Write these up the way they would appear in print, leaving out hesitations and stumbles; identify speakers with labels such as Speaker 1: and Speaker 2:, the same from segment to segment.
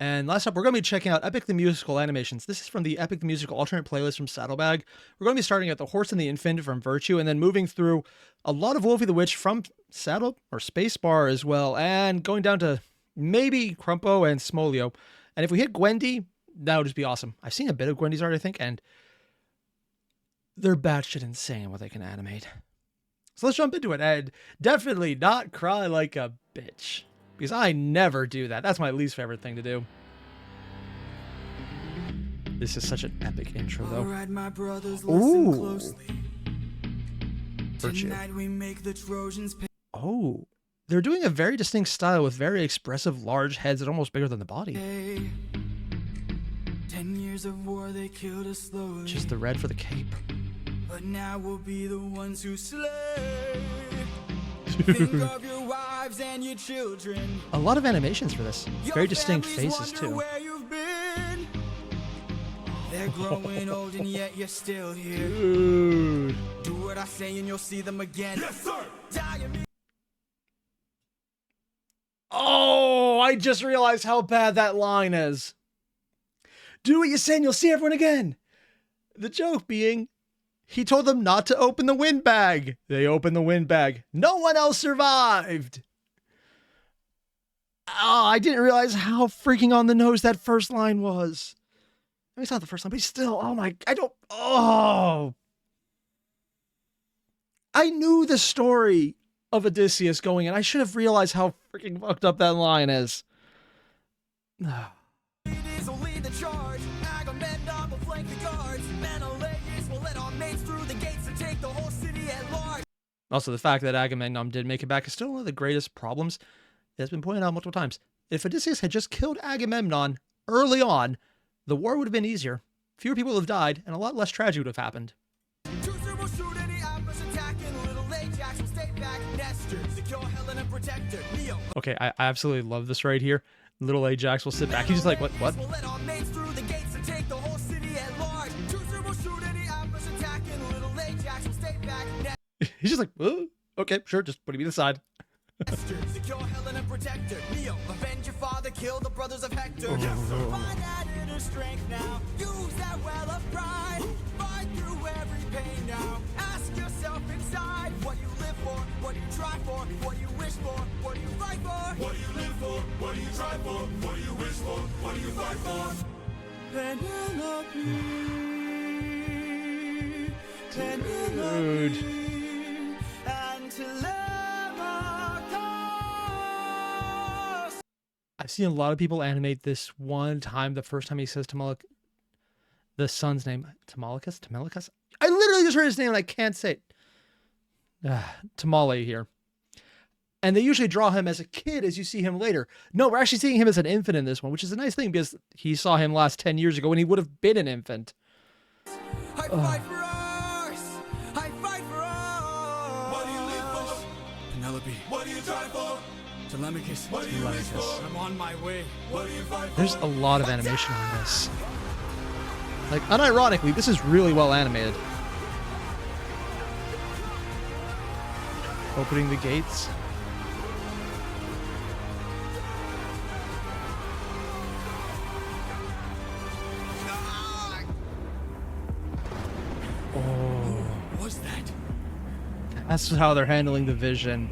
Speaker 1: And last up, we're going to be checking out Epic the Musical animations. This is from the Epic the Musical alternate playlist from Saddlebag. We're going to be starting at The Horse and the Infant from Virtue, and then moving through a lot of Wolfie the Witch from Saddle or Spacebar as well, and going down to maybe Crumpo and Smolio. And if we hit Gwendy, that would just be awesome. I've seen a bit of Gwendy's art, I think, and they're batshit insane what they can animate. So let's jump into it, and definitely not cry like a bitch, because I never do that. That's my least favorite thing to do. This is such an epic intro, though.
Speaker 2: Right, my brothers,
Speaker 1: ooh.
Speaker 2: closely.
Speaker 1: Virtue.
Speaker 2: We make the Trojans pay.
Speaker 1: Oh, they're doing a very distinct style with very expressive large heads that are almost bigger than the body.
Speaker 2: 10 years of war, they killed us slowly.
Speaker 1: Just the red for the cape.
Speaker 2: But now we'll be the ones who slay. Think of your wives and your children.
Speaker 1: A lot of animations for this. Very distinct faces, too.
Speaker 2: Where you've been. They're growing old and yet you're still here.
Speaker 1: Dude.
Speaker 2: Do what I say and you'll see them again. Yes, sir.
Speaker 1: Oh, I just realized how bad that line is. Do what you say and you'll see everyone again. The joke being, he told them not to open the windbag. They opened the windbag. No one else survived. Oh, I didn't realize how freaking on the nose that first line was. I mean, it's not the first line, but still, oh my, I knew the story of Odysseus going in. I should have realized how freaking fucked up that line is. Also, the fact that Agamemnon did make it back is still one of the greatest problems. It has been pointed out multiple times. If Odysseus had just killed Agamemnon early on, the war would have been easier. Fewer people would have died, and a lot less tragedy would have happened. Okay, I absolutely love this right here. Little Ajax will sit back. He's just like, what? He's just like, oh, okay, sure, just put me aside.
Speaker 2: Secure Helen and protector. Neo, avenge your father, kill the brothers of Hector. Yes, sir. Find that inner strength now. Use that well of pride. Fight through every pain now. Ask yourself inside what you live for, what you try for, what you wish for, what you fight for. What do you live for? What do you try for? What do you wish for? What do you fight for? Penelope.
Speaker 1: Dude. I've seen a lot of people animate this one time. The first time he says the son's name, Telemachus? I literally just heard his name and I can't say it. Tamale here. And they usually draw him as a kid as you see him later. No, we're actually seeing him as an infant in this one, which is a nice thing because he saw him last 10 years ago when he would have been an infant.
Speaker 2: I fight for us! I fight for us! What do you live for? Penelope. What do you try for? Telemachus. What do you wish for? I'm on my way. What do you fight for?
Speaker 1: There's a lot of animation on this. Like, unironically, this is really well animated. Opening the gates. That's how they're handling the vision.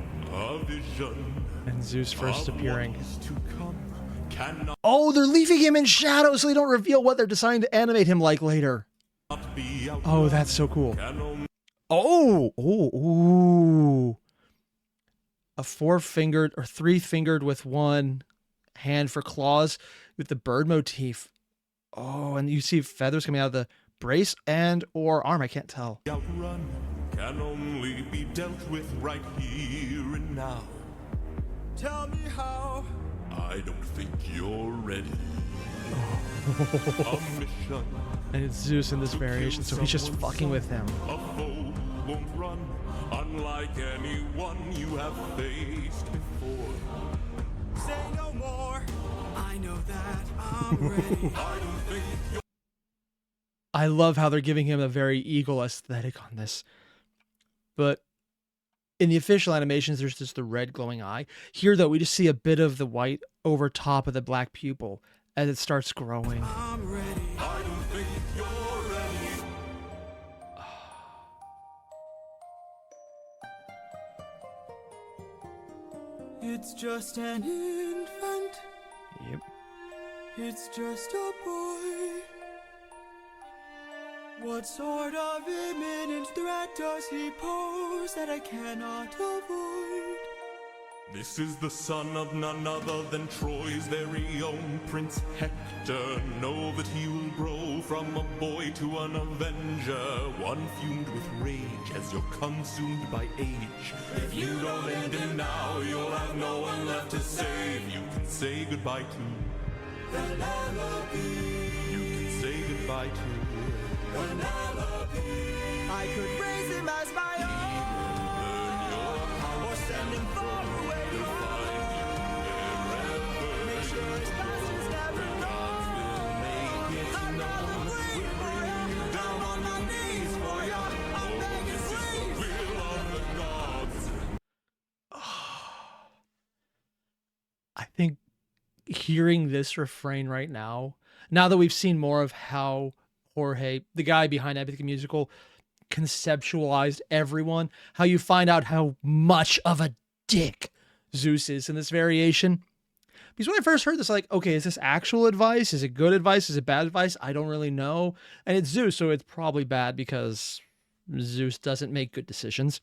Speaker 1: And Zeus first appearing. Oh, they're leaving him in shadow so they don't reveal what they're deciding to animate him like later. Oh, that's so cool. Oh. A four-fingered or three-fingered with one hand for claws with the bird motif. Oh, and you see feathers coming out of the brace and or arm. I can't tell.
Speaker 3: Can only be dealt with right here and now.
Speaker 2: Tell me how.
Speaker 3: I don't think you're ready. A mission.
Speaker 1: And it's Zeus in this variation, so he's just fucking with him.
Speaker 3: A foe won't run, unlike anyone you have faced before.
Speaker 2: Say no more. I know that I'm ready.
Speaker 3: I don't think you're...
Speaker 1: I love how they're giving him a very eagle aesthetic on this. But in the official animations, there's just the red glowing eye. Here, though, we just see a bit of the white over top of the black pupil. as it starts growing.
Speaker 2: I'm ready.
Speaker 3: I don't think you're ready.
Speaker 2: It's just an infant.
Speaker 1: Yep.
Speaker 2: It's just a boy. What sort of imminent threat does he pose that I cannot avoid?
Speaker 3: This is the son of none other than Troy's very own Prince Hector. Know that he will grow from a boy to an avenger, one fumed with rage as you're consumed by age. If you don't end him now, you'll have no one left to save. You can say goodbye to Penelope. You can say goodbye to Penelope.
Speaker 2: I could raise him as my own, or send him far away from home. Make sure his past is never known. I'm gonna wait for ya, down on my knees for ya. I'm begging, please.
Speaker 3: Will of the gods.
Speaker 1: I think hearing this refrain right now that we've seen more of how Jorge, the guy behind Epic the Musical, conceptualized everyone, how you find out how much of a dick Zeus is in this variation. Because when I first heard this, like, okay, is this actual advice? Is it good advice? Is it bad advice? I don't really know. And it's Zeus, so it's probably bad because Zeus doesn't make good decisions.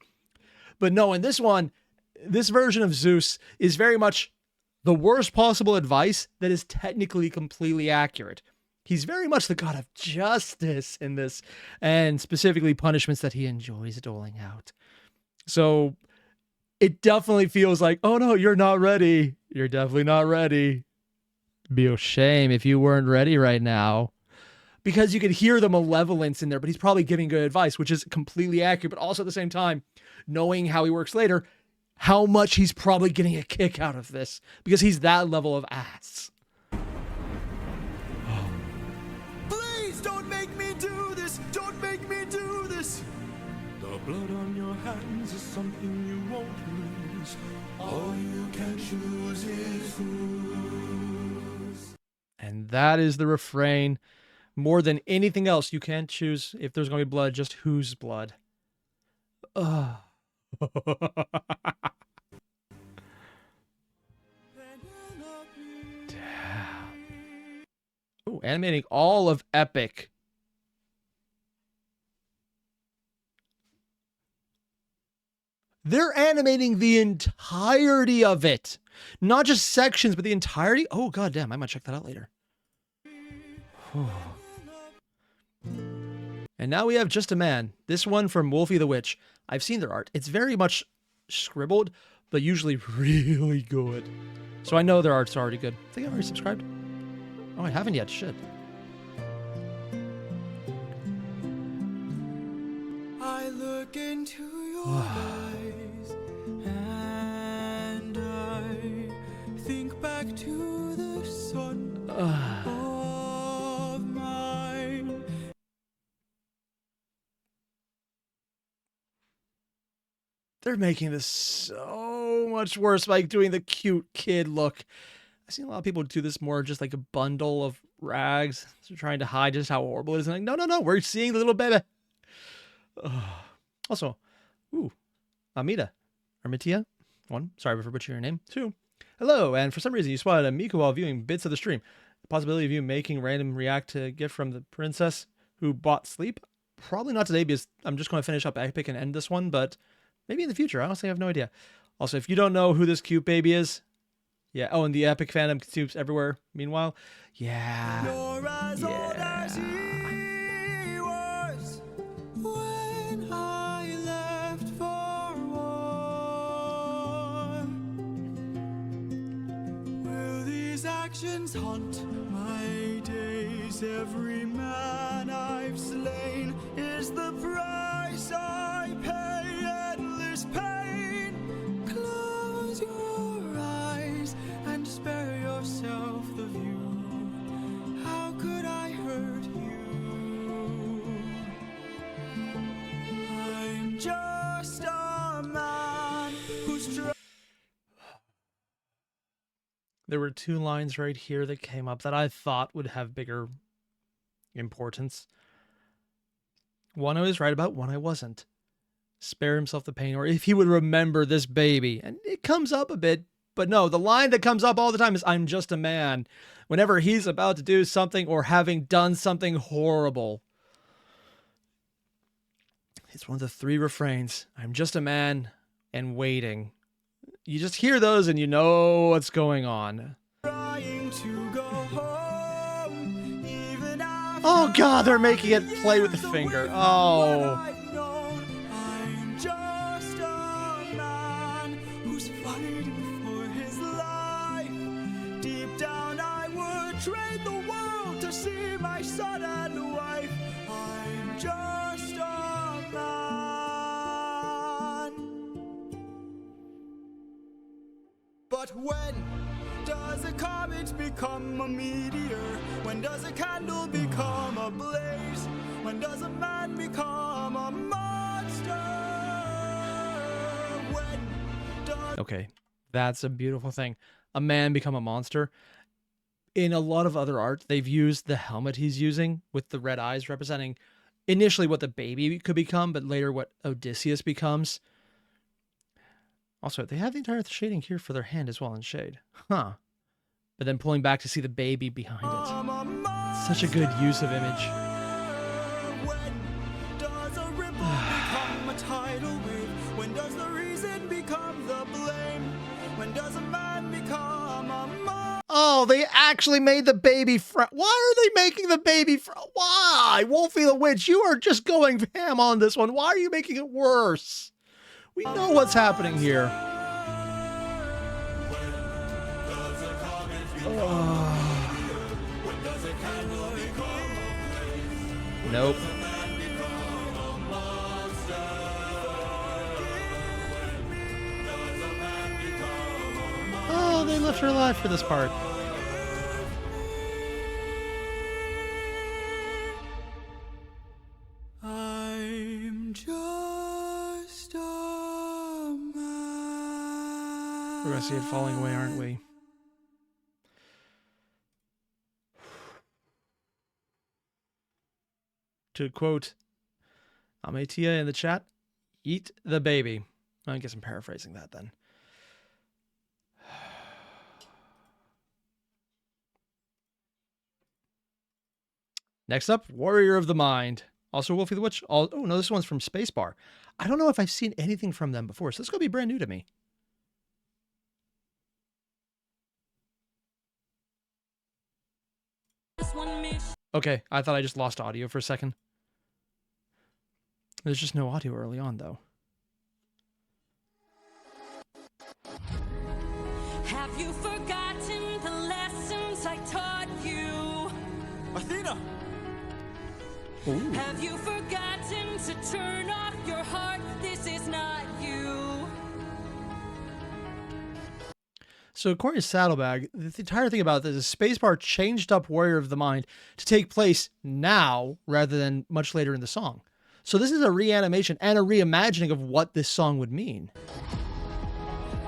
Speaker 1: But no, in this one, this version of Zeus is very much the worst possible advice that is technically completely accurate. He's very much the god of justice in this, and specifically punishments that he enjoys doling out. So it definitely feels like, oh no, you're not ready. You're definitely not ready. It'd be a shame if you weren't ready right now. Because you could hear the malevolence in there, but he's probably giving good advice, which is completely accurate, but also at the same time, knowing how he works later, how much he's probably getting a kick out of this, because he's that level of ass.
Speaker 2: Please don't make me do this. Don't make me do this.
Speaker 3: The blood on your hands is something you won't lose. All you can choose is whose.
Speaker 1: And that is the refrain. More than anything else, you can't choose if there's going to be blood, just whose blood. Ugh. Damn. Ooh, animating all of Epic. They're animating the entirety of it. Not just sections, but the entirety. Oh, goddamn. I might check that out later. And now we have Just a Man. This one from Wolfie the Witch. I've seen their art. It's very much scribbled, but usually really good. So I know their art's already good. I think I've already subscribed. Oh, I haven't yet. Shit.
Speaker 2: I look into your eyes and I think back to the sun of mine.
Speaker 1: They're making this so much worse by doing the cute kid look. I've seen a lot of people do this more just like a bundle of rags. So trying to hide just how horrible it is. And like, no, we're seeing the little baby. Also, Amita. Armitia. 1, sorry for butchering your name. 2, hello, and for some reason you spotted a Miku while viewing bits of the stream. The possibility of you making random react to a gift from the princess who bought sleep? Probably not today because I'm just going to finish up Epic and end this one, but maybe in the future. I honestly have no idea. Also, if you don't know who this cute baby is, yeah. Oh, and the Epic fandom soups everywhere. Meanwhile, yeah.
Speaker 2: You're as old as he was when I left for war. Will these actions haunt my days? Every man I've slain is the price I pay. Endless pain. Close your eyes and spare yourself the view. How could I hurt you? I'm just a man who's
Speaker 1: There were two lines right here that came up that I thought would have bigger importance. One I was right about, one I wasn't. Spare himself the pain, or if he would remember this baby. And it comes up a bit, but no, the line that comes up all the time is, I'm just a man. Whenever he's about to do something or having done something horrible. It's one of the three refrains. I'm just a man and waiting. You just hear those and you know what's going on.
Speaker 2: Trying to go home, even after
Speaker 1: Oh God, they're making it play with the finger. Oh.
Speaker 2: I've known. I'm just a man who's fighting for his life. Deep down I would trade the world to see my son and wife. I'm just a man. But when does a comet become a meteor? When does a candle become a blaze? When does a man become a monster? When does...
Speaker 1: Okay, that's a beautiful thing. A man become a monster. In a lot of other art, they've used the helmet he's using with the red eyes representing initially what the baby could become, but later what Odysseus becomes. Also, they have the entire shading here for their hand as well in shade. Huh. But then pulling back to see the baby behind it. Such a good use of image.
Speaker 2: When does a ripple become a tidal wave? When does the reason become the blame? When does a man become a monster?
Speaker 1: Oh, they actually made the baby Why are they making the baby Why? Wolfie the Witch, you are just going ham on this one. Why are you making it worse? We know what's happening here. Nope. Oh, they left her alive for this part.
Speaker 2: I'm just a man.
Speaker 1: We're gonna see it falling away, aren't we? To quote Amatia in the chat, eat the baby. I guess I'm paraphrasing that then. Next up, Warrior of the Mind. Also Wolfie the Witch. Oh, no, this one's from Spacebar. I don't know if I've seen anything from them before, so this is going to be brand new to me. Okay, I thought I just lost audio for a second. There's just no audio early on, though.
Speaker 4: Have you forgotten the lessons I taught you?
Speaker 2: Athena!
Speaker 1: Ooh.
Speaker 4: Have you forgotten to turn off your heart? This is not you.
Speaker 1: So according to Saddlebag, the entire thing about this is Spacebar changed up Warrior of the Mind to take place now rather than much later in the song. So this is a reanimation and a reimagining of what this song would mean.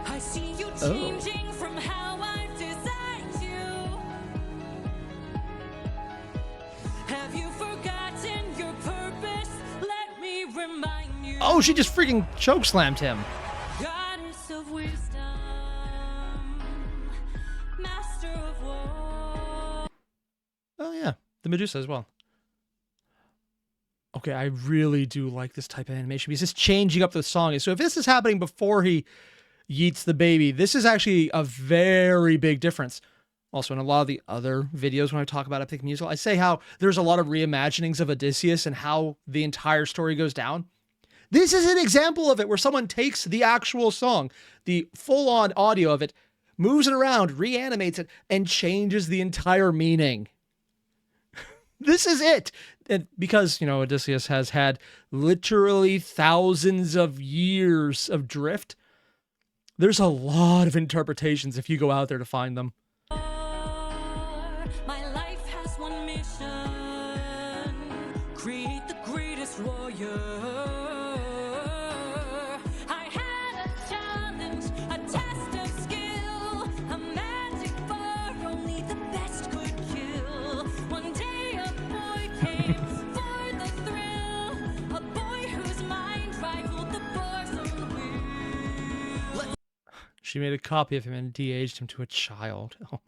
Speaker 4: I see you changing from how I've designed you. Have you forgotten your purpose? Let me remind you.
Speaker 1: Oh, she just freaking chokeslammed him.
Speaker 4: Goddess of wisdom, master of war.
Speaker 1: Oh yeah, the Medusa as well. Okay, I really do like this type of animation because it's changing up the song. So if this is happening before he yeets the baby, this is actually a very big difference. Also, in a lot of the other videos when I talk about Epic Musical, I say how there's a lot of reimaginings of Odysseus and how the entire story goes down. This is an example of it where someone takes the actual song, the full-on audio of it, moves it around, reanimates it, and changes the entire meaning. This is it. And because, you know, Odysseus has had literally thousands of years of drift, there's a lot of interpretations if you go out there to find them.
Speaker 4: My life has one mission: create the greatest warrior. I had a challenge, a test of skill, a magic for
Speaker 1: She made a copy of him and de-aged him to a child. Oh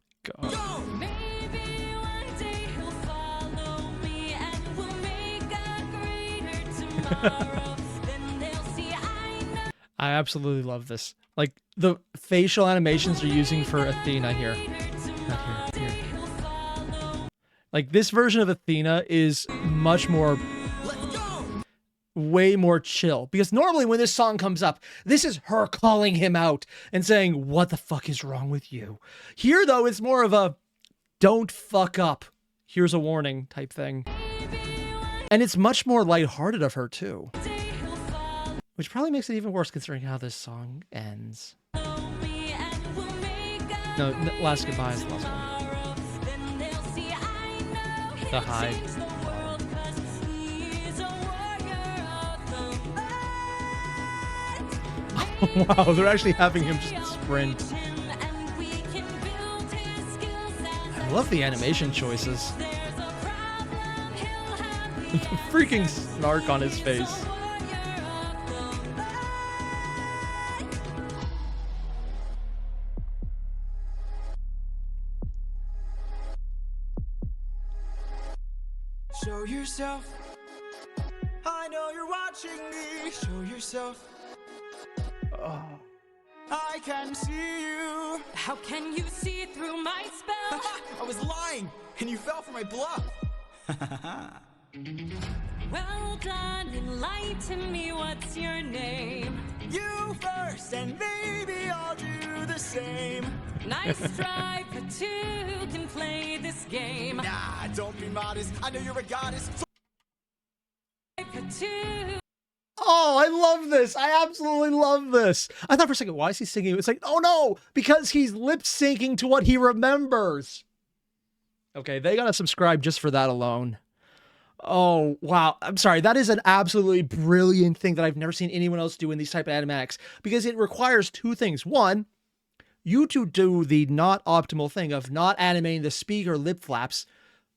Speaker 1: my god.
Speaker 4: Maybe one day he'll follow me and we'll make a greater tomorrow. Then they'll see I know.
Speaker 1: I absolutely love this. Like, the facial animations they're using for Athena here. Not here, here. Like, this version of Athena is much more... way more chill. Because normally when this song comes up, this is her calling him out and saying, what the fuck is wrong with you? Here, though, it's more of a, don't fuck up. Here's a warning type thing. And it's much more lighthearted of her, too. Which probably makes it even worse considering how this song ends. No, Last Goodbye is the last one. The Hide. Wow, they're actually having him just sprint. I love the animation choices. The freaking snark on his face.
Speaker 2: Show yourself. I know you're watching me. Show yourself. I can see you.
Speaker 4: How can you see through my spell?
Speaker 2: I was lying, and you fell for my bluff.
Speaker 4: Well done, enlighten me, what's your name?
Speaker 2: You first, and maybe I'll do the same.
Speaker 4: Nice try, but two can play this game.
Speaker 2: Nah, don't be modest. I know you're a goddess. So
Speaker 4: But two.
Speaker 1: Oh, I love this. I absolutely love this. I thought for a second, why is he singing? It's like, oh no, because he's lip syncing to what he remembers. Okay, they gotta subscribe just for that alone. Oh, wow. I'm sorry. That is an absolutely brilliant thing that I've never seen anyone else do in these type of animatics, because it requires two things. One, you to do the not optimal thing of not animating the speaker lip flaps,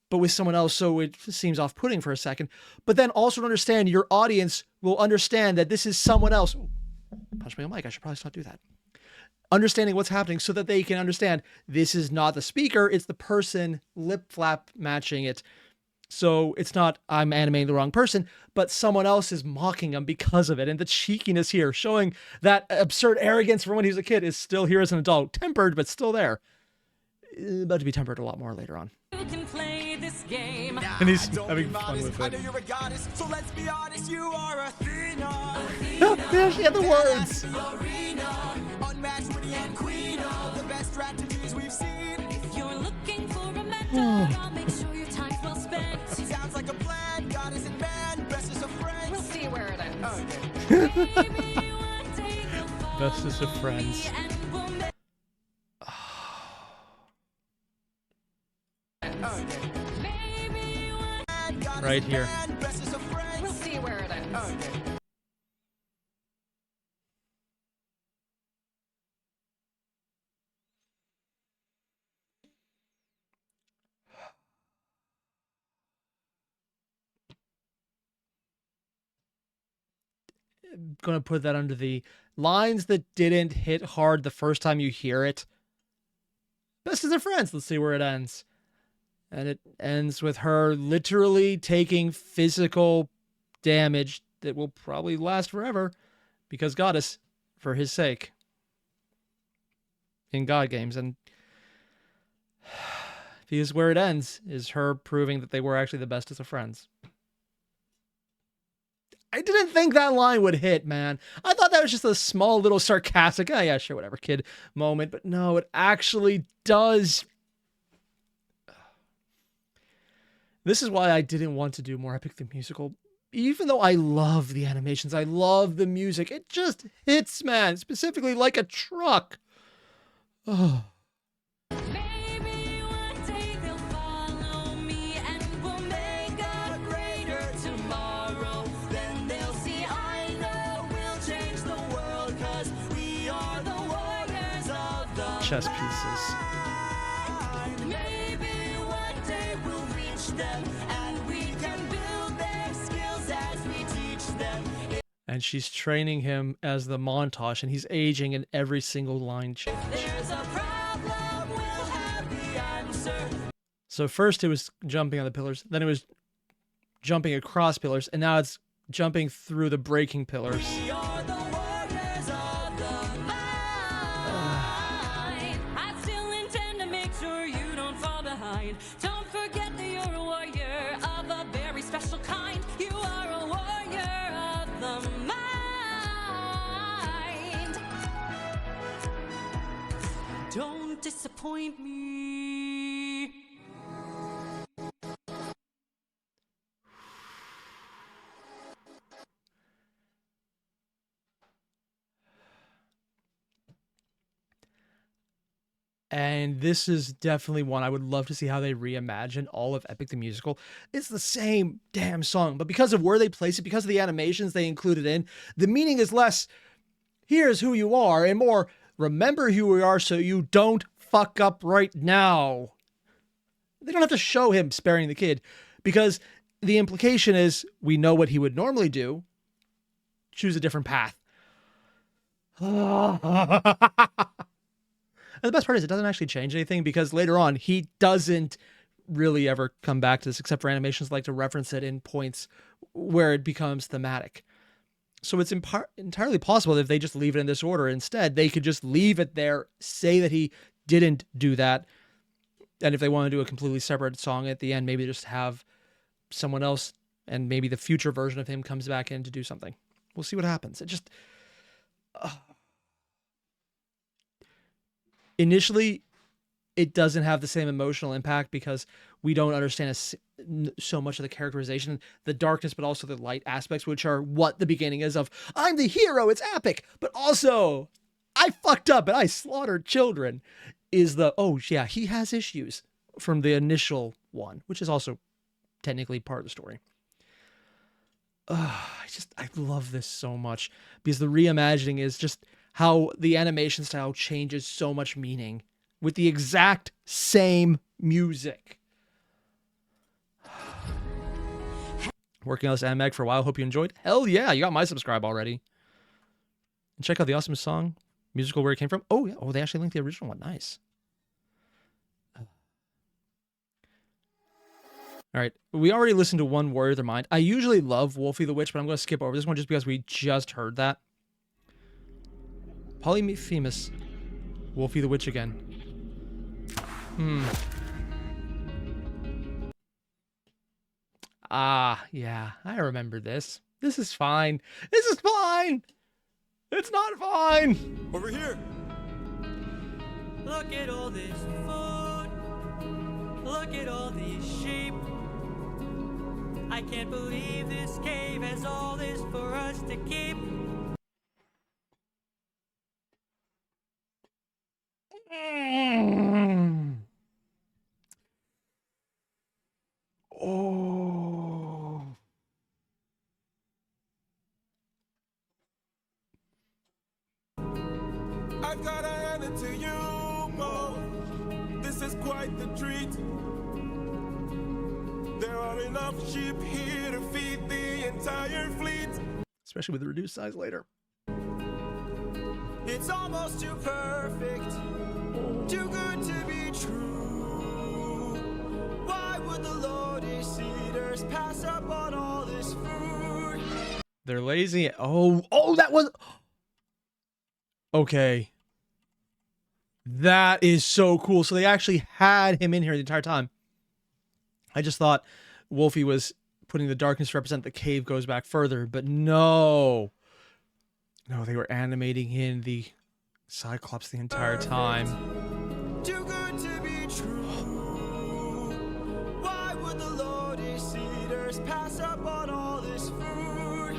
Speaker 1: but with someone else, so it seems off-putting for a second. But then also to understand your audience will understand that this is someone else. Ooh, punch me on mic. I should probably not do that. Understanding what's happening so that they can understand this is not the speaker, it's the person lip flap matching it. So it's not I'm animating the wrong person, but someone else is mocking him because of it. And the cheekiness here, showing that absurd arrogance from when he was a kid, is still here as an adult. Tempered, but still there. About to be tempered a lot more later on.
Speaker 4: You can play this game.
Speaker 2: nah,
Speaker 1: And he's
Speaker 2: don't
Speaker 1: having
Speaker 2: be
Speaker 1: fun
Speaker 2: modest.
Speaker 1: with
Speaker 2: I
Speaker 1: it.
Speaker 2: know you're a goddess, so let's be honest. You are Athena.
Speaker 1: There she had the words.
Speaker 2: Unmatched, witty, and queen of the best strategies we've seen.
Speaker 4: If you're looking for a mentor, I'll make sure your time's well spent.
Speaker 2: Sounds like a plan. Goddess and man, bestest of friends.
Speaker 4: We'll see where it ends.
Speaker 2: Okay.
Speaker 4: Maybe one day they'll follow
Speaker 1: Bestest of friends.
Speaker 4: me and we'll make
Speaker 2: Okay. Goddess
Speaker 1: Right
Speaker 2: and
Speaker 1: here.
Speaker 2: man, bestest of friends.
Speaker 4: We'll see where it ends.
Speaker 2: Okay.
Speaker 1: Gonna put that under the lines that didn't hit hard the first time you hear it. Best as of friends. Let's see where it ends. And it ends with her literally taking physical damage that will probably last forever because Goddess, for his sake. In God games. And because where it ends is her proving that they were actually the bestest of friends. I didn't think that line would hit, man. I thought that was just a small little sarcastic, oh yeah, sure, whatever, kid moment. But no, it actually does. This is why I didn't want to do more Epic the Musical. Even though I love the animations, I love the music, it just hits, man. Specifically like a truck. Oh.
Speaker 4: Maybe one day they'll follow me and we'll make a greater tomorrow. Then they'll see I know we'll change the world, 'cause we are the warriors of the
Speaker 1: Chess pieces.
Speaker 4: line. Maybe one day we'll reach them and we can build their skills as we teach them.
Speaker 1: And she's training him as the montage, and he's aging in every single line change.
Speaker 4: There's a problem, we'll have the answer.
Speaker 1: So first it was jumping on the pillars, then it was jumping across pillars, and now it's jumping through the breaking pillars.
Speaker 4: You're the warriors of the mind. I still intend to make sure you don't fall behind. Don't forget that you're a warrior of a very special kind. You are a warrior of the mind. Don't disappoint me.
Speaker 1: And this is definitely one I would love to see how they reimagine all of Epic the Musical. It's the same damn song, but because of where they place it, because of the animations they included in, the meaning is less, here's who you are, and more, remember who we are so you don't fuck up right now. They don't have to show him sparing the kid, because the implication is we know what he would normally do. Choose a different path. And the best part is it doesn't actually change anything, because later on he doesn't really ever come back to this, except for animations like to reference it in points where it becomes thematic. So it's entirely possible that if they just leave it in this order instead, they could just leave it there, say that he didn't do that. And if they want to do a completely separate song at the end, maybe just have someone else, and maybe the future version of him comes back in to do something. We'll see what happens. It just... Initially, it doesn't have the same emotional impact because we don't understand so much of the characterization, the darkness, but also the light aspects, which are what the beginning is of, I'm the hero, it's epic, but also, I fucked up and I slaughtered children, is the, oh yeah, he has issues from the initial one, which is also technically part of the story. I love this so much, because the reimagining is just how the animation style changes so much meaning with the exact same music. Working on this animatic for a while. Hope you enjoyed. Hell yeah, you got my subscribe already. And check out the awesome song, musical, where it came from. Oh yeah, oh, they actually linked the original one. Nice. All right, we already listened to One Warrior of the Mind. I usually love Wolfie the Witch, but I'm going to skip over this one just because we just heard that. Polyphemus, Wolfie the Witch again. Ah, yeah, I remember this. This is fine. This is fine. It's not fine.
Speaker 2: Over here.
Speaker 5: Look at all this food. Look at all these sheep. I can't believe this cave has all this for us to keep.
Speaker 1: Oh.
Speaker 3: I've got to hand it to you, Mo. This is quite the treat. There are enough sheep here to feed the entire fleet.
Speaker 1: Especially with the reduced size later.
Speaker 2: It's almost too perfect, too good to be true. Why would the Lotus Eaters pass up on all this food?
Speaker 1: They're lazy. Oh, that was... Okay. That is so cool. So they actually had him in here the entire time. I just thought Wolfie was putting the darkness to represent the cave goes back further, but no. No, they were animating in the Cyclops the entire time.
Speaker 2: Too good to be true. Why would the Lotus Eaters pass up on all this food?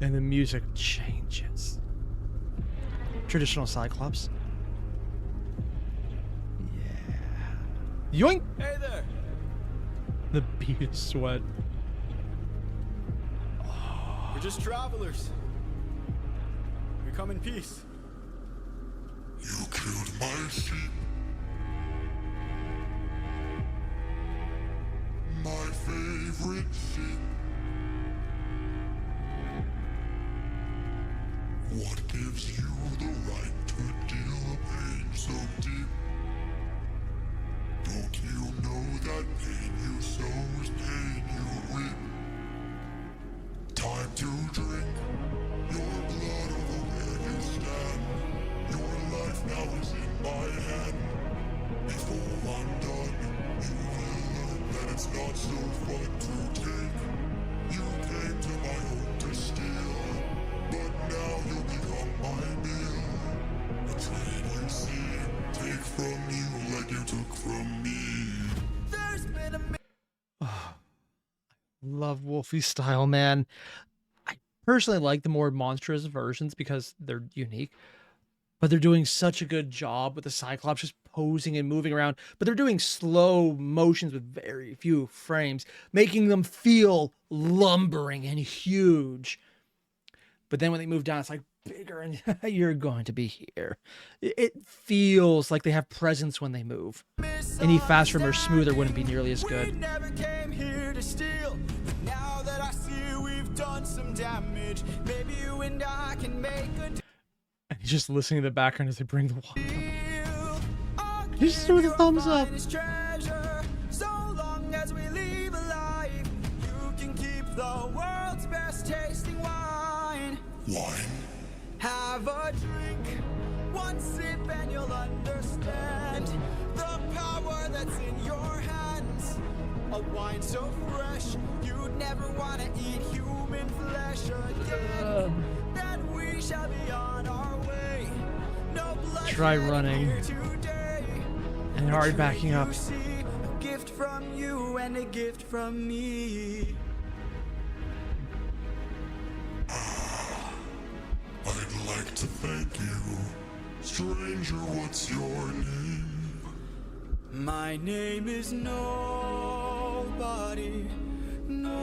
Speaker 1: And the music changes. Traditional Cyclops. Yeah. Yoink!
Speaker 2: Hey there.
Speaker 1: The bead of sweat.
Speaker 2: We're just travelers. We come in peace.
Speaker 3: You killed my sheep. My It's not so fun to take. You came to my home to steal, but now you'll become my meal. A train you see, take from you like you took from me.
Speaker 2: There's been a
Speaker 1: Love Wolfie's style, man. I personally like the more monstrous versions because they're unique, but they're doing such a good job with the Cyclops just posing and moving around, but they're doing slow motions with very few frames, making them feel lumbering and huge. But then when they move down, it's like bigger and you're going to be here. It feels like they have presence when they move. Any faster or smoother wouldn't be nearly as
Speaker 2: We
Speaker 1: good.
Speaker 2: never came here to steal. But now that I see we've done some damage, maybe you and I can make a
Speaker 1: And he's just listening in the background as they bring the water.
Speaker 2: deal. I'll
Speaker 1: Just
Speaker 2: give
Speaker 1: do the
Speaker 2: you a
Speaker 1: thumbs up.
Speaker 2: finest treasure. So long as we leave alive, you can keep the world's best tasting wine.
Speaker 3: Wine?
Speaker 2: Have a drink, one sip and you'll understand the power that's in your hands. A wine so fresh, you'd never want to eat human flesh again. Then we shall be on our way. No blood
Speaker 1: Try
Speaker 2: shed
Speaker 1: running.
Speaker 2: here today.
Speaker 1: And hard backing up.
Speaker 2: You see, a gift from you and a gift from me.
Speaker 3: I'd like to thank you. Stranger, what's your name?
Speaker 2: My name is Nobody. Nobody.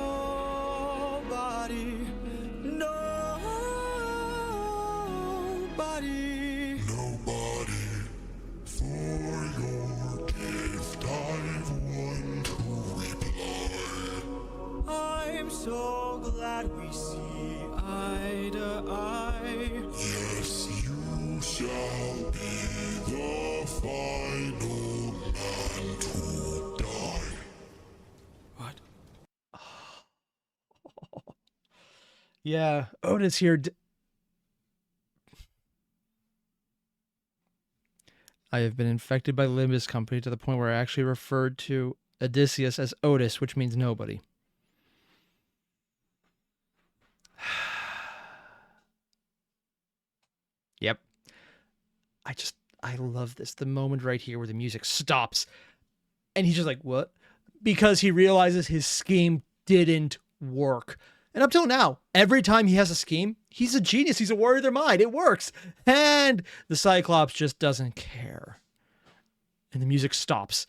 Speaker 2: Nobody.
Speaker 3: Nobody. For your gift, I've one to reply.
Speaker 2: I'm so glad we see eye to eye.
Speaker 3: Yes, you shall be the final man to die.
Speaker 2: What?
Speaker 1: Yeah, Otis here. I have been infected by Limbus Company to the point where I actually referred to Odysseus as Otis, which means nobody. Yep. I love this. The moment right here where the music stops and he's just like, what? Because he realizes his scheme didn't work. And up till now, every time he has a scheme, he's a genius. He's a warrior of their mind. It works. And the Cyclops just doesn't care. And the music stops.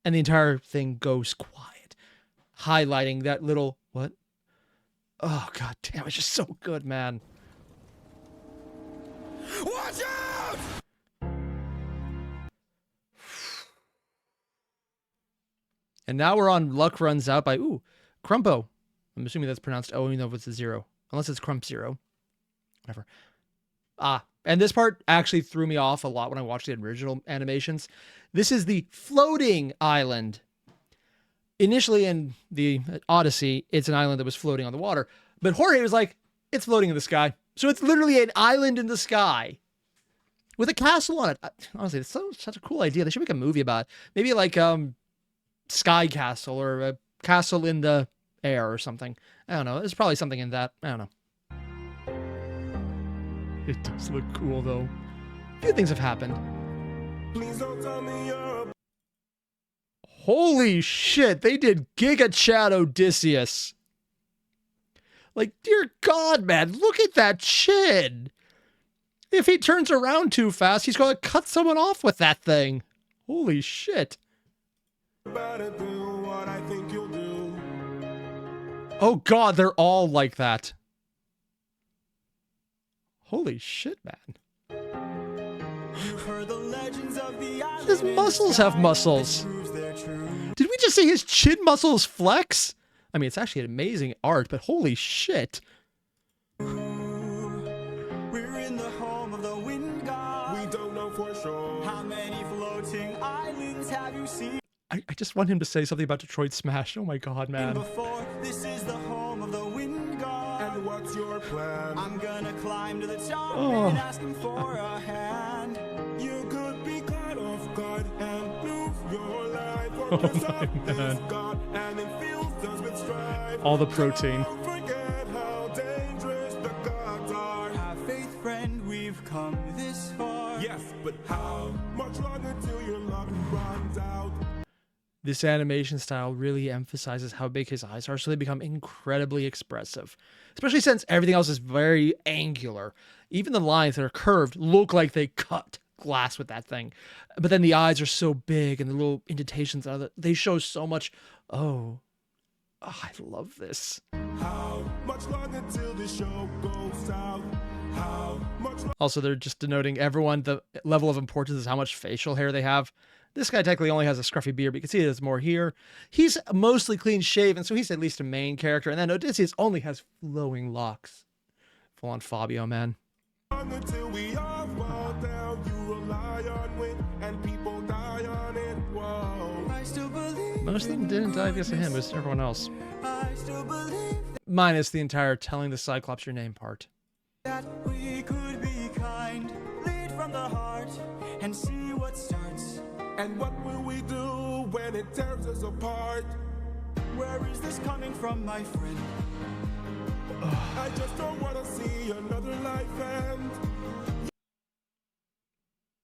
Speaker 1: And the entire thing goes quiet. Highlighting that little, what? Oh, god damn, it's just so good, man.
Speaker 2: Watch out!
Speaker 1: And now we're on Luck Runs Out by, Crumpo. I'm assuming that's pronounced O, even though it's a zero. Unless it's Crump Zero. Whatever. And this part actually threw me off a lot when I watched the original animations. This is the floating island. Initially in the Odyssey, it's an island that was floating on the water. But Jorge was like, it's floating in the sky. So it's literally an island in the sky. With a castle on it. Honestly, it's such a cool idea. They should make a movie about it. Maybe like Sky Castle or a castle in the air or something. I don't know. There's probably something in that. I don't know. It does look cool, though. A few things have happened.
Speaker 3: Please don't tell me you're
Speaker 1: Holy shit, they did Giga Chat Odysseus. Like, dear God, man, look at that chin. If he turns around too fast, he's going to cut someone off with that thing. Holy shit.
Speaker 3: about to do what I think you'll do.
Speaker 1: Oh God, they're all like that. Holy shit, man.
Speaker 2: You've heard the legends of the island.
Speaker 1: His muscles have muscles. Did we just see his chin muscles flex? I mean, it's actually an amazing art, but holy shit.
Speaker 2: We're in the home of the wind god.
Speaker 3: We don't know for sure.
Speaker 2: How many floating islands have you seen
Speaker 1: I just want him to say something about Detroit Smash. Oh my God, man.
Speaker 2: before? This is the home of the wind god.
Speaker 3: And what's your plan?
Speaker 2: I'm gonna climb to the top
Speaker 1: Oh.
Speaker 2: and ask him for a hand.
Speaker 3: You could be caught off guard and lose your life. Or
Speaker 1: Oh
Speaker 3: dress
Speaker 1: my
Speaker 3: up
Speaker 1: man.
Speaker 3: as God and
Speaker 1: All the protein.
Speaker 3: Don't forget how dangerous the gods are.
Speaker 2: Have faith, friend, we've come this far.
Speaker 3: Yes, but how much longer till your luck runs out?
Speaker 1: This animation style really emphasizes how big his eyes are, so they become incredibly expressive. Especially since everything else is very angular. Even the lines that are curved look like they cut glass with that thing. But then the eyes are so big and the little indentations, they show so much. Oh, I love this.
Speaker 3: How much longer till the show goes south? How much
Speaker 1: Also, they're just denoting everyone, the level of importance is how much facial hair they have. This guy technically only has a scruffy beard, but you can see there's more here. He's mostly clean shaven, so he's at least a main character. And then Odysseus only has flowing locks. Full on Fabio, man.
Speaker 3: longer till we all fall down? You rely on wind and people die on it. Whoa.
Speaker 2: I still believe.
Speaker 1: Most of them didn't die because of him, it was everyone else.
Speaker 2: I still believe
Speaker 1: Minus the entire telling the Cyclops your name part.
Speaker 2: that we could be kind. Lead from the heart and see what starts.
Speaker 3: And what will we do when it tears us apart?
Speaker 2: Where is this coming from, my friend?
Speaker 3: I just don't want to see another life end.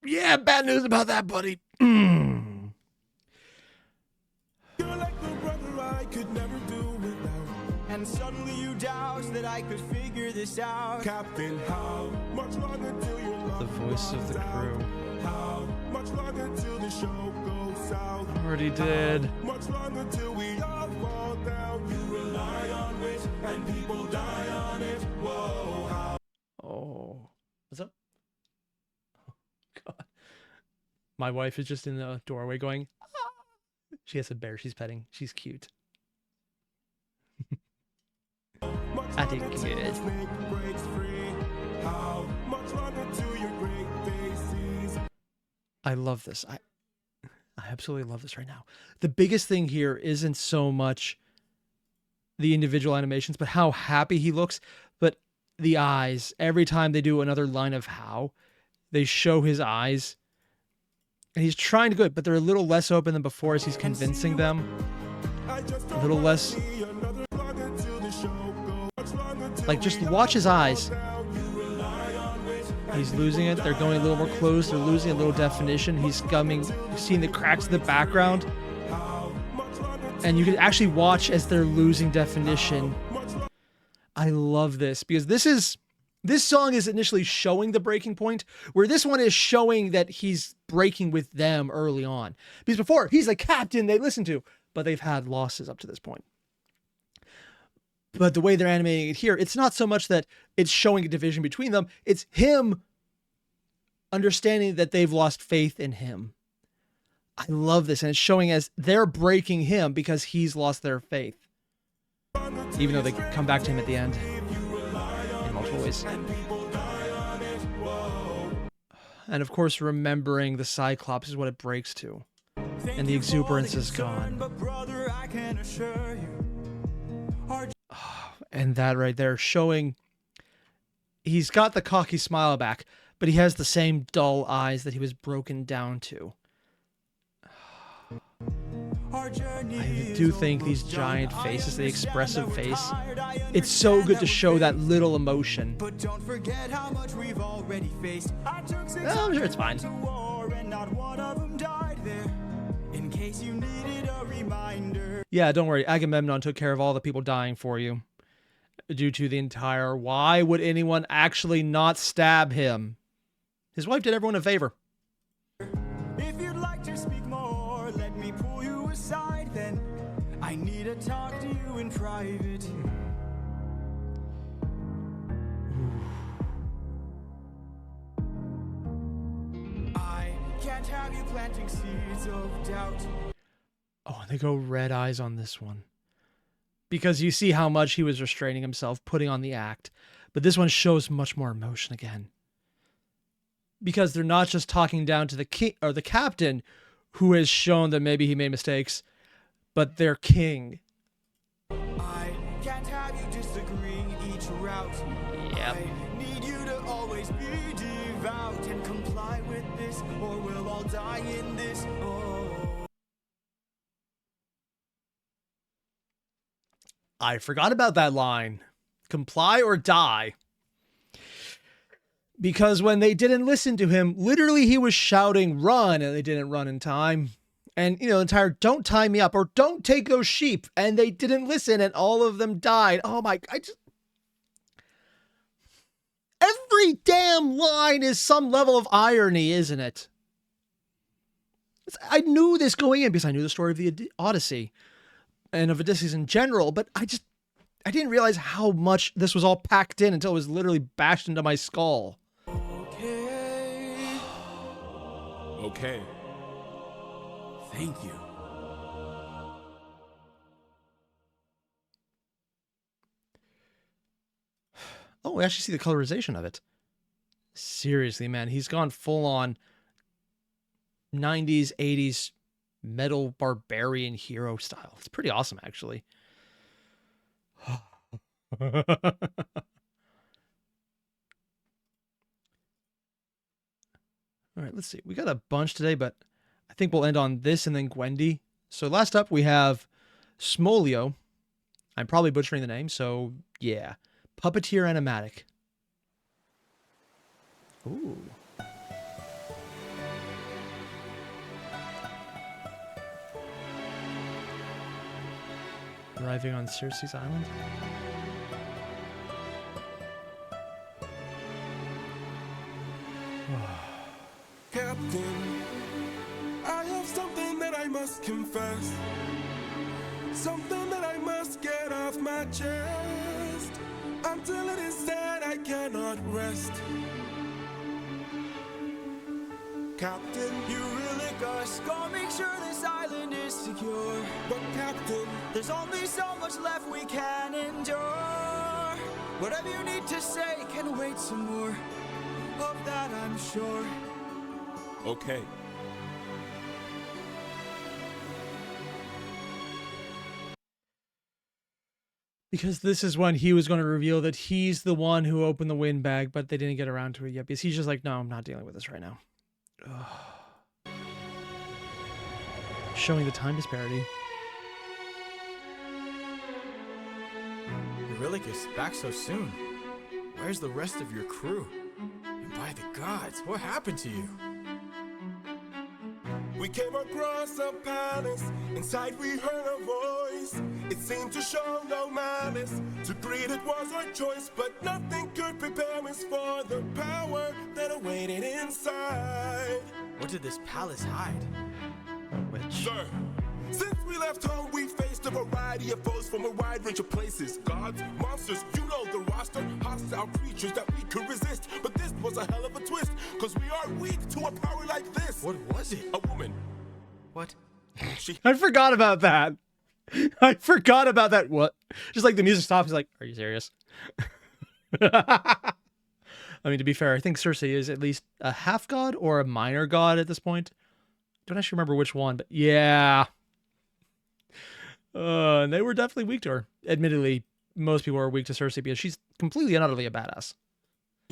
Speaker 1: Yeah, bad news about that, buddy.
Speaker 3: You're like the brother I could never do without.
Speaker 2: And suddenly you doubt that I could figure this out.
Speaker 3: Captain, how much longer till your love
Speaker 1: The voice of the
Speaker 3: runs out?
Speaker 1: crew.
Speaker 3: How much longer till the show goes south?
Speaker 1: Already did.
Speaker 3: Much longer till we all fall down. You rely on wit and people die on it. Whoa, how
Speaker 1: Oh. What's up? Oh, God. My wife is just in the doorway going, "Ah." She has a bear she's petting. She's cute.
Speaker 3: much
Speaker 1: I think
Speaker 3: longer
Speaker 1: it
Speaker 3: till
Speaker 1: is.
Speaker 3: the snake breaks free? How much longer till your great day sees?
Speaker 1: I love this. I absolutely love this right now. The biggest thing here isn't so much the individual animations, but how happy he looks. But the eyes, every time they do another line of how, they show his eyes. And he's trying to do it, but they're a little less open than before as he's convincing them.
Speaker 3: I just
Speaker 1: A
Speaker 3: don't
Speaker 1: little
Speaker 3: wanna
Speaker 1: less.
Speaker 3: see another longer till the show goes. Much longer till
Speaker 1: Like, just
Speaker 3: we
Speaker 1: watch his
Speaker 3: all
Speaker 1: eyes.
Speaker 3: fall down. You rely on wit and
Speaker 1: He's losing it. They're going a little more close. They're losing a little definition. He's coming, seeing the cracks in the background.
Speaker 3: how much longer till
Speaker 1: And you can actually watch as they're losing definition.
Speaker 3: much longer
Speaker 1: I love this because this song is initially showing the breaking point, where this one is showing that he's breaking with them early on. Because before, he's a captain they listen to, but they've had losses up to this point. But the way they're animating it here, it's not so much that it's showing a division between them, it's him understanding that they've lost faith in him. I love this, and it's showing as they're breaking him because he's lost their faith. Even though they come back to him at the end in multiple ways. And of course, remembering the Cyclops is what it breaks to. And the exuberance is gone.
Speaker 2: But brother, I can assure you, our
Speaker 1: And that right there showing he's got the cocky smile back, but he has the same dull eyes that he was broken down to.
Speaker 2: journey
Speaker 1: I do think these giant faces, the expressive face, it's so good to show that little emotion.
Speaker 2: But don't forget how much we've already faced. I took 6
Speaker 1: Well, I'm sure it's fine.
Speaker 2: to war, and not one of them died there. In case you needed a reminder.
Speaker 1: Yeah, don't worry. Agamemnon took care of all the people dying for you. Due to the entire, why would anyone actually not stab him? His wife did everyone a favor.
Speaker 2: If you'd like to speak more, let me pull you aside then. I need to talk to you in private. I can't have you planting seeds of doubt.
Speaker 1: Oh, and they go red eyes on this one. Because you see how much he was restraining himself, putting on the act. But this one shows much more emotion again. Because they're not just talking down to the king or the captain, who has shown that maybe he made mistakes, but their king.
Speaker 2: I can't have you disagreeing each route.
Speaker 1: Yep.
Speaker 2: I need you to always be devout and comply with this, or we'll all die in this. Oh.
Speaker 1: I forgot about that line. Comply or die. Because when they didn't listen to him, literally he was shouting, run, and they didn't run in time. And, you know, the entire, don't tie me up, or don't take those sheep. And they didn't listen, and all of them died. Oh my, every damn line is some level of irony, isn't it? I knew this going in because I knew the story of the Odyssey and of Odysseus in general, but I didn't realize how much this was all packed in until it was literally bashed into my skull.
Speaker 3: Okay.
Speaker 2: Thank you.
Speaker 1: Oh, we actually see the colorization of it. Seriously, man, he's gone full on 90s, 80s metal barbarian hero style. It's pretty awesome, actually. All right, let's see. We got a bunch today, but I think we'll end on this and then Gwendy. So last up, we have Smolio. I'm probably butchering the name, so yeah. Puppeteer Animatic. Ooh. Arriving on Circe's island.
Speaker 3: Captain, I have something that I must confess. Something that I must get off my chest. Until it is said, I cannot rest. Captain,
Speaker 2: You really gotta make sure this island is secure.
Speaker 3: but Captain,
Speaker 2: There's only so much left we can endure. Whatever you need to say can wait some more. Of that I'm sure.
Speaker 3: okay.
Speaker 1: Because this is when he was going to reveal that he's the one who opened the wind bag, but they didn't get around to it yet. Because he's just like, no, I'm not dealing with this right now. Ugh. Showing the time disparity.
Speaker 2: Eurylochus, back so soon. Where's the rest of your crew? And by the gods, what happened to you?
Speaker 3: We came across a palace. Inside we heard a voice. It seemed to show no malice. To greet it was our choice, but nothing could prepare us for the power that awaited inside.
Speaker 2: What did this palace hide?
Speaker 1: Which?
Speaker 3: Sir, since we left home, we faced a variety of foes from a wide range of places. Gods, monsters, you know the roster. Hostile creatures that we could resist. But this was a hell of a twist, cause we are weak to a power like this.
Speaker 2: What was it?
Speaker 3: A woman.
Speaker 2: What?
Speaker 3: She
Speaker 1: I forgot about that. I forgot about that. What? Just like the music stops. He's like, are you serious? I mean, to be fair, I think Circe is at least a half god or a minor god at this point. Don't actually remember which one, but yeah. And they were definitely weak to her. Admittedly, most people are weak to Circe because she's completely and utterly a badass.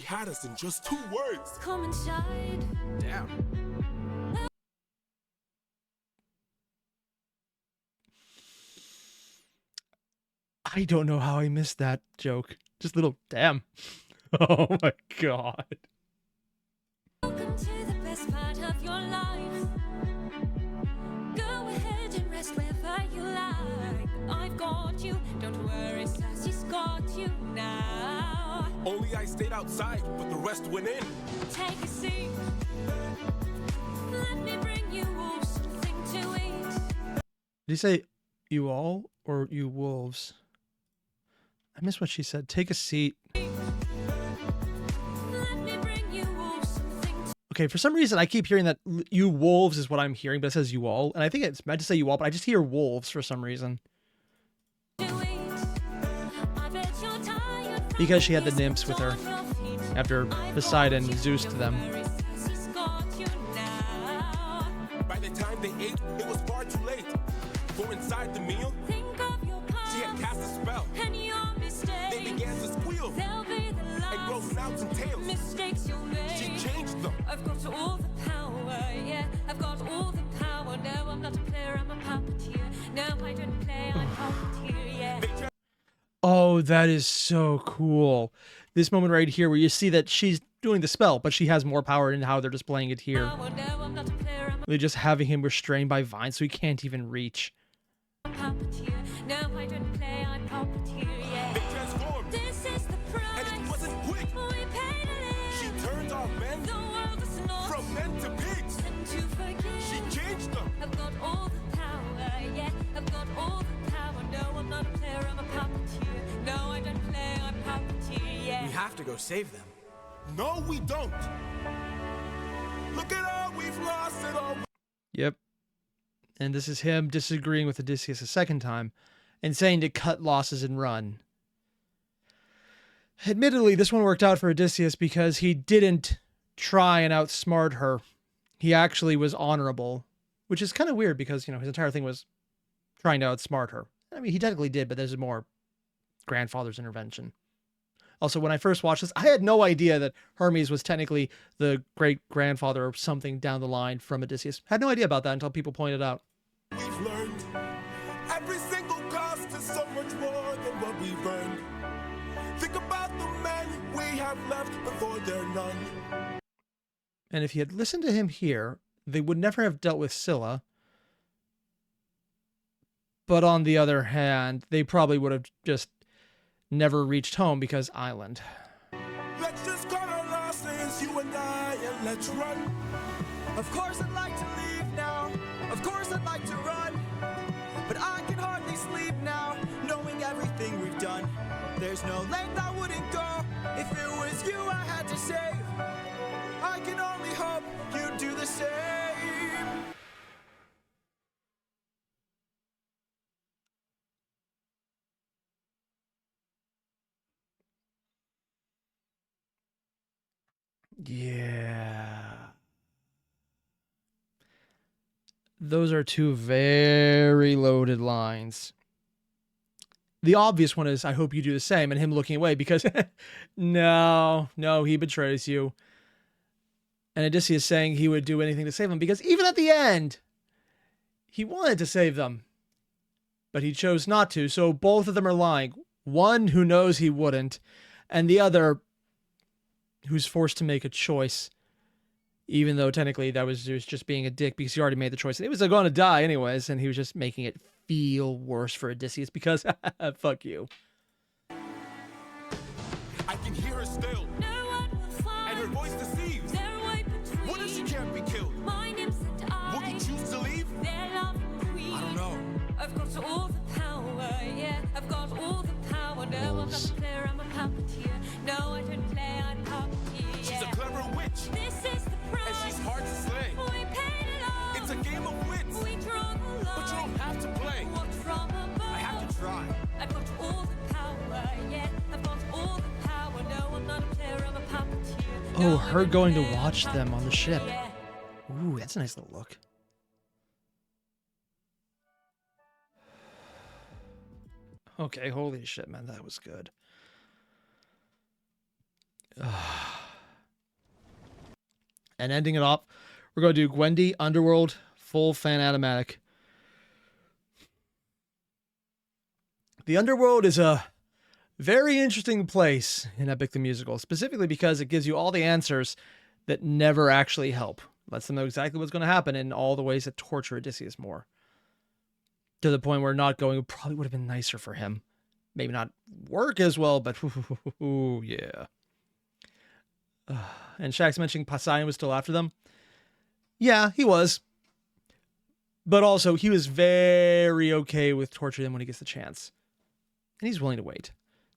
Speaker 3: had us in just 2 words.
Speaker 4: Come inside.
Speaker 2: Damn.
Speaker 1: I don't know how I missed that joke. Just a little damn. Oh my god.
Speaker 4: Welcome to the best part of your life. Go ahead and rest wherever you like. I've got you. Don't worry, Sassy's got you now.
Speaker 3: Only I stayed outside, but the rest went in.
Speaker 4: Take a seat. Let me bring you all something to eat.
Speaker 1: Did he say you all or you wolves? I missed what she said. Take a seat.
Speaker 4: Let me bring you all something to
Speaker 1: Okay, for some reason I keep hearing that you wolves is what I'm hearing, but it says you all. And I think it's meant to say you all, but I just hear wolves for some reason.
Speaker 4: eat. I bet you're tired from
Speaker 1: Because she had the
Speaker 4: being
Speaker 1: nymphs with her
Speaker 4: on your feet.
Speaker 1: after Poseidon Zeus'd them.
Speaker 4: Sassy's got you now.
Speaker 3: By the time they ate, it was far too late. For inside the meal,
Speaker 4: Think of your
Speaker 3: she had
Speaker 4: past
Speaker 3: cast a spell.
Speaker 4: and your
Speaker 3: They
Speaker 4: mistakes.
Speaker 3: began to squeal
Speaker 4: They'll be the
Speaker 3: and grow
Speaker 4: last
Speaker 3: snouts and tails.
Speaker 4: mistakes you'll
Speaker 3: She
Speaker 4: make.
Speaker 3: changed them.
Speaker 4: I've got all the power, yeah. I've got all the power. No, I'm not a player, I'm a puppeteer. No, I don't play, I'm puppeteer, yeah.
Speaker 3: They tried
Speaker 1: Oh, that is so cool. This moment right here where you see that she's doing the spell, but she has more power in how they're displaying it here.
Speaker 4: Oh, no, I'm not a player, I'm
Speaker 1: They're just having him restrained by vines so he can't even reach.
Speaker 4: a puppeteer. No, I don't play, I'm puppeteer, yeah.
Speaker 3: They transformed,
Speaker 4: This is the price.
Speaker 3: and it wasn't quick.
Speaker 4: We paid it
Speaker 3: She
Speaker 4: in.
Speaker 3: turned our men
Speaker 4: The world is not
Speaker 3: from men to pigs.
Speaker 4: and to forgive.
Speaker 3: She changed them.
Speaker 4: I've got all the power, yeah. I've got all the power. No, I'm not a player, I'm a puppeteer. No, I don't play, I'm puppeteer, yeah.
Speaker 2: We have to go save them.
Speaker 3: No, we don't. Look at all we've lost and all.
Speaker 1: Yep. And this is him disagreeing with Odysseus a second time and saying to cut losses and run. Admittedly, this one worked out for Odysseus because he didn't try and outsmart her. He actually was honorable, which is kind of weird because, his entire thing was trying to outsmart her. I mean, he technically did, but there's more grandfather's intervention. Also, when I first watched this, I had no idea that Hermes was technically the great-grandfather or something down the line from Odysseus. Had no idea about that until people pointed out.
Speaker 3: We've learned every single cost is so much more than what we've earned. Think about the men we have left before they're none.
Speaker 1: And if he had listened to him here, they would never have dealt with Scylla. But on the other hand, they probably would have just never reached home because island.
Speaker 3: Let's just cut our losses, you and I, and let's run.
Speaker 2: Of course I'd like to leave now. Of course I'd like to run. But I can hardly sleep now, knowing everything we've done. There's no length I wouldn't go if it was you I had to save. I can only hope you'd do the same.
Speaker 1: Yeah. Those are two very loaded lines. The obvious one is, I hope you do the same, and him looking away because, no, he betrays you. And Odysseus saying he would do anything to save them because even at the end, he wanted to save them. But he chose not to, so both of them are lying. One who knows he wouldn't, and the other who's forced to make a choice, even though technically that was just being a dick because he already made the choice. And he was going to die anyways, and he was just making it feel worse for Odysseus because, fuck you.
Speaker 3: I can hear her still,
Speaker 4: No one will find
Speaker 3: and her voice deceives.
Speaker 4: their way between.
Speaker 3: What if she can't be killed?
Speaker 4: My nymphs and
Speaker 3: Would
Speaker 4: I,
Speaker 3: you choose to leave?
Speaker 4: their loving queen.
Speaker 2: I don't know.
Speaker 4: I've got all the power, yeah. I've got all the power. No, I'm not a player, I'm a puppeteer. No, I don't play, I'm puppeteer,
Speaker 3: She's
Speaker 4: yeah.
Speaker 3: a clever witch,
Speaker 4: This is the price.
Speaker 3: and she's hard to slay.
Speaker 4: We paid it all.
Speaker 3: It's a game of wits,
Speaker 4: We draw the line.
Speaker 3: but you don't have to play.
Speaker 4: Watch from above.
Speaker 2: I have to try.
Speaker 4: I've got all the power, yeah. I've got all the power. No, I'm not a player, I'm a puppeteer.
Speaker 1: Oh,
Speaker 4: No, I
Speaker 1: her
Speaker 4: don't
Speaker 1: going to
Speaker 4: play, I'm a
Speaker 1: watch them on the ship.
Speaker 4: puppeteer, yeah.
Speaker 1: Ooh, that's a nice little look. Okay, holy shit, man, that was good. And ending it off, we're going to do Gwendy, Underworld, full fan animatic. The Underworld is a very interesting place in Epic the Musical, specifically because it gives you all the answers that never actually help. Lets them know exactly what's going to happen in all the ways that torture Odysseus more. To the point where not going probably would have been nicer for him. Maybe not work as well, but ooh, yeah. And Shaq's mentioning Poseidon was still after them. Yeah, he was. But also, he was very okay with torturing them when he gets the chance. And he's willing to wait.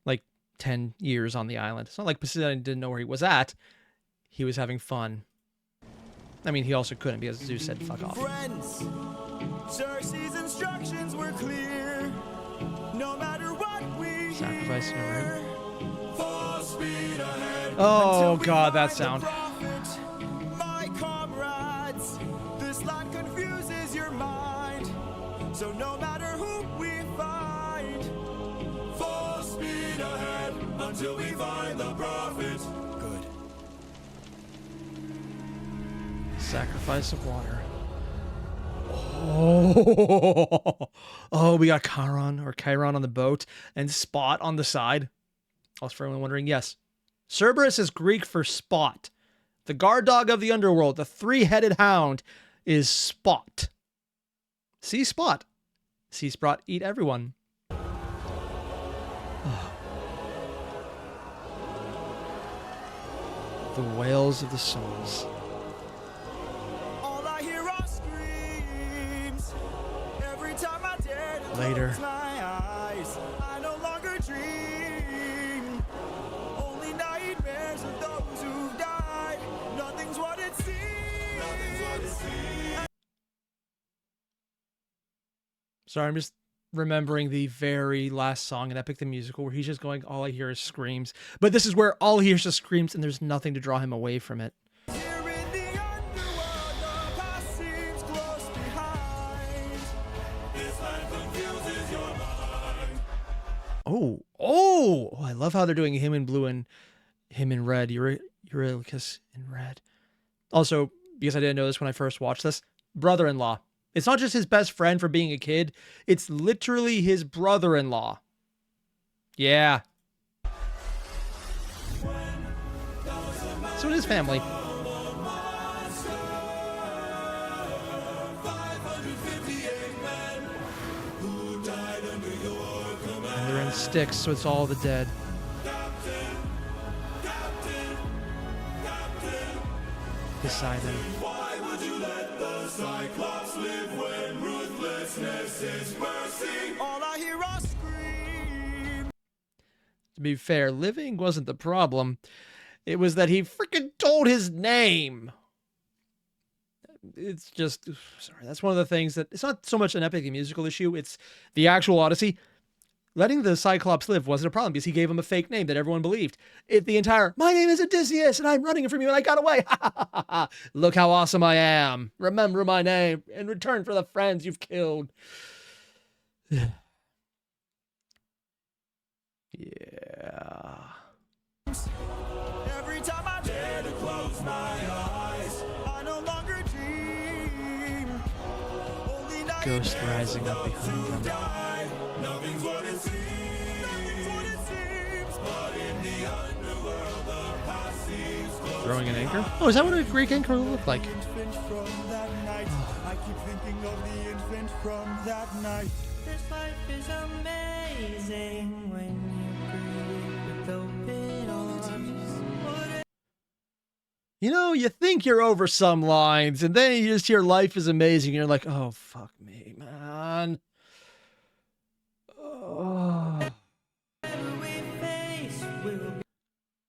Speaker 1: Like 10 years on the island. It's not like Poseidon didn't know where he was at. He was having fun. I mean, he also couldn't because Zeus said, fuck off.
Speaker 2: Friends, Circe's instructions were clear. No matter what we
Speaker 1: Sacrifice in a room.
Speaker 2: full speed ahead.
Speaker 1: Oh,
Speaker 2: Until we
Speaker 1: God, that
Speaker 2: find the
Speaker 1: sound.
Speaker 2: prophet, my comrades, this land confuses your mind. So no matter who we find, full speed ahead until we find the prophet. Good.
Speaker 1: Sacrifice of water. Oh, oh, we got Chiron on the boat and Spot on the side. Also, for anyone wondering, yes, Cerberus is Greek for Spot. The guard dog of the underworld, the three-headed hound, is Spot. See Spot. See Spot eat everyone. The wails of the souls.
Speaker 2: All I hear are screams. Every time I dare to
Speaker 1: Later.
Speaker 2: close my eyes, I no longer dream. Only nightmares of those who've died. Nothing's what it seems. Nothing's what it seems.
Speaker 1: Sorry, I'm just remembering the very last song in Epic the Musical where he's just going, all I hear is screams. But this is where all he hears is screams and there's nothing to draw him away from it.
Speaker 2: Here in the underworld, the past seems close behind. This land confuses your mind.
Speaker 1: Oh, I love how they're doing him in blue and him in red. Eurylochus in red. Also, because I didn't know this when I first watched this, brother-in-law. It's not just his best friend for being a kid. It's literally his brother-in-law. Yeah. So it is family. And they're in sticks, so it's all the dead. Beside him.
Speaker 3: Why would you let the Cyclops live when ruthlessness is mercy?
Speaker 2: All I hear are screams.
Speaker 1: To be fair, living wasn't the problem. It was that he freaking told his name. It's just, sorry, that's one of the things that, it's not so much an Epic the Musical issue, it's the actual Odyssey. Letting the Cyclops live wasn't a problem because he gave him a fake name that everyone believed. My name is Odysseus and I'm running from you and I got away. Look how awesome I am. Remember my name in return for the friends you've killed. Yeah.
Speaker 2: Every time I dare to close my eyes, I no longer dream. Only
Speaker 1: Ghost rising up behind them.
Speaker 2: die. Nothing's what it seems. Nothing's what it seems. But in the underworld, the past seems close.
Speaker 1: Throwing an anchor? Oh, is that what a Greek anchor would look like?
Speaker 2: Infant from that night. I keep thinking of the infant from that night.
Speaker 5: This life is amazing when you greet with open arms.
Speaker 1: You know, you think you're over some lines, and then you just hear life is amazing, and you're like, oh, fuck me, man. Oh.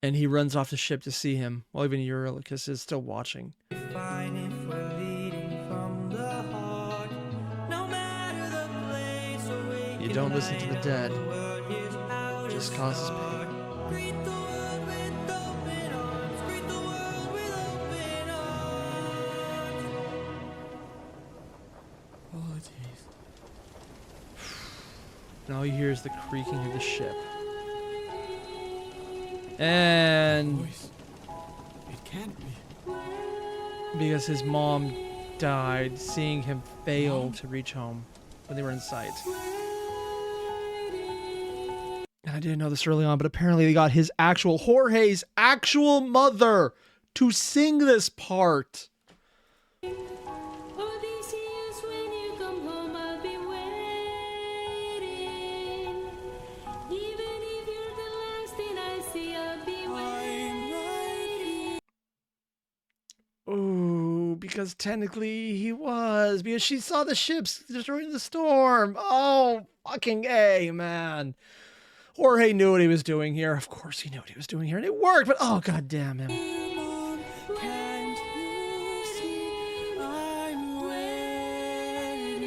Speaker 1: And he runs off the ship to see him, while even Eurylochus is still watching.
Speaker 5: Fine if we're leading from the heart. No matter the place or way
Speaker 1: You don't listen to the dead.
Speaker 5: it
Speaker 1: Just causes pain.
Speaker 5: Greet the world with open arms. Greet the world with open arms.
Speaker 1: Oh, jeez. And all you hear is the creaking of the ship. And
Speaker 2: It can't be.
Speaker 1: because his mom died, seeing him fail to reach home when they were in sight. And I didn't know this early on, but apparently they got Jorge's actual mother to sing this part.
Speaker 4: Odysseus, when you come home, I'll be waiting. Even if you're the last thing I see, I'll be waiting.
Speaker 1: Ooh, because technically he was, because she saw the ships destroying the storm. Oh, fucking A, man. Jorge knew what he was doing here. Of course he knew what he was doing here, and it worked, but oh, god damn him.
Speaker 2: Can't you see I'm waiting?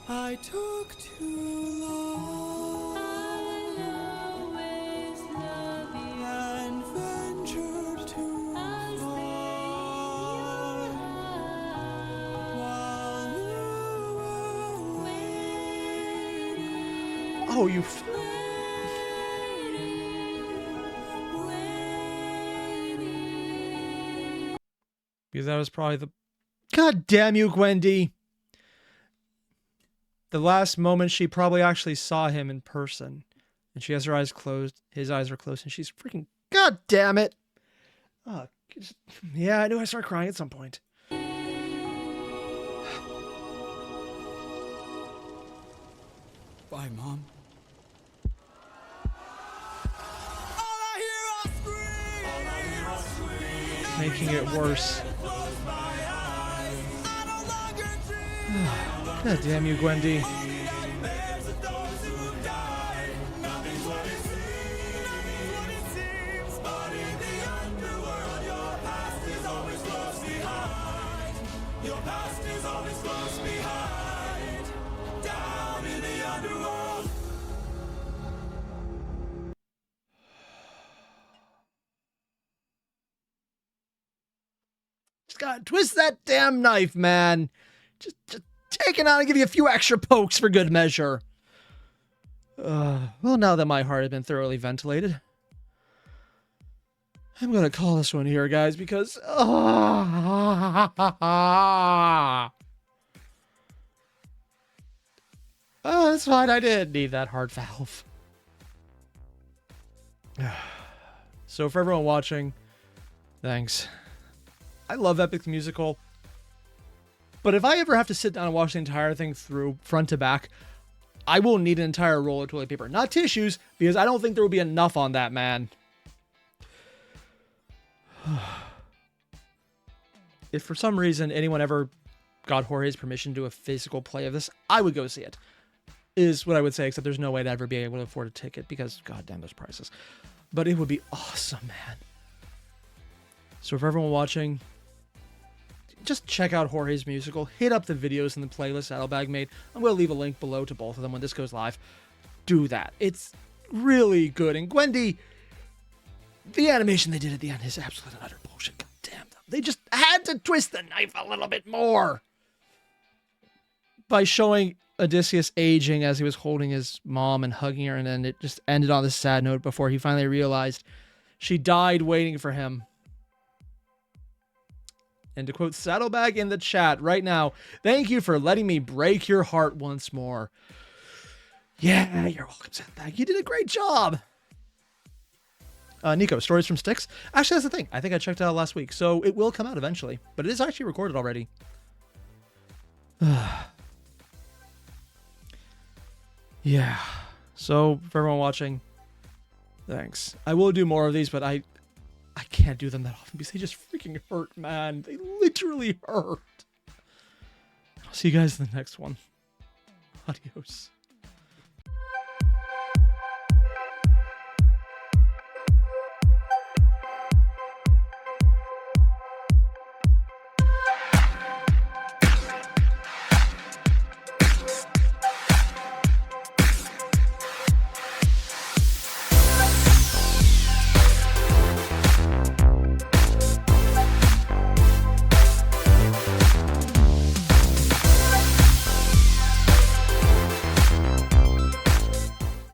Speaker 2: I took too long
Speaker 4: I'll always love you.
Speaker 2: and ventured too
Speaker 4: I'll stay in your
Speaker 2: far
Speaker 4: heart.
Speaker 2: while you were waiting.
Speaker 1: Oh, you. Because that was probably God damn you, Gwendy. The last moment she probably actually saw him in person. And she has her eyes closed. His eyes are closed. And she's freaking... God damn it. Oh, yeah, I knew I'd start crying at some point.
Speaker 2: Bye, Mom. All I hear are screams. All I hear are screams.
Speaker 1: Making it worse.
Speaker 2: Close my eyes. I no longer dream.
Speaker 1: God damn you, Gwendy.
Speaker 2: Nightmares of those who died. Nothing's what it seems. Nothing's what it seems. But in the underworld, your past is always close behind. Your past is always close behind. Down in the underworld.
Speaker 1: Just gotta twist that damn knife, man. Just take it out and give you a few extra pokes for good measure. Well, now that my heart has been thoroughly ventilated, I'm gonna call this one here, guys, because... that's fine. I didn't need that heart valve. So for everyone watching, thanks. I love Epic the Musical. But if I ever have to sit down and watch the entire thing through front to back, I will need an entire roll of toilet paper. Not tissues, because I don't think there will be enough on that, man. If for some reason anyone ever got Jorge's permission to do a physical play of this, I would go see it. Is what I would say, except there's no way to ever be able to afford a ticket because, goddamn, those prices. But it would be awesome, man. So for everyone watching, just check out Jorge's musical. Hit up the videos in the playlist Saddlebag made. I'm going to leave a link below to both of them when this goes live. Do that. It's really good. And Gwendy, the animation they did at the end is absolute and utter bullshit. God damn them. They just had to twist the knife a little bit more. By showing Odysseus aging as he was holding his mom and hugging her, and then it just ended on this sad note before he finally realized she died waiting for him. And to quote Saddlebag in the chat right now, thank you for letting me break your heart once more. Yeah, you're welcome, Saddlebag. You did a great job. Nico, stories from Styx? Actually, that's the thing. I think I checked it out last week, so it will come out eventually. But it is actually recorded already. Yeah. So, for everyone watching, thanks. I will do more of these, but I can't do them that often because they just freaking hurt, man. They literally hurt. I'll see you guys in the next one. Adios.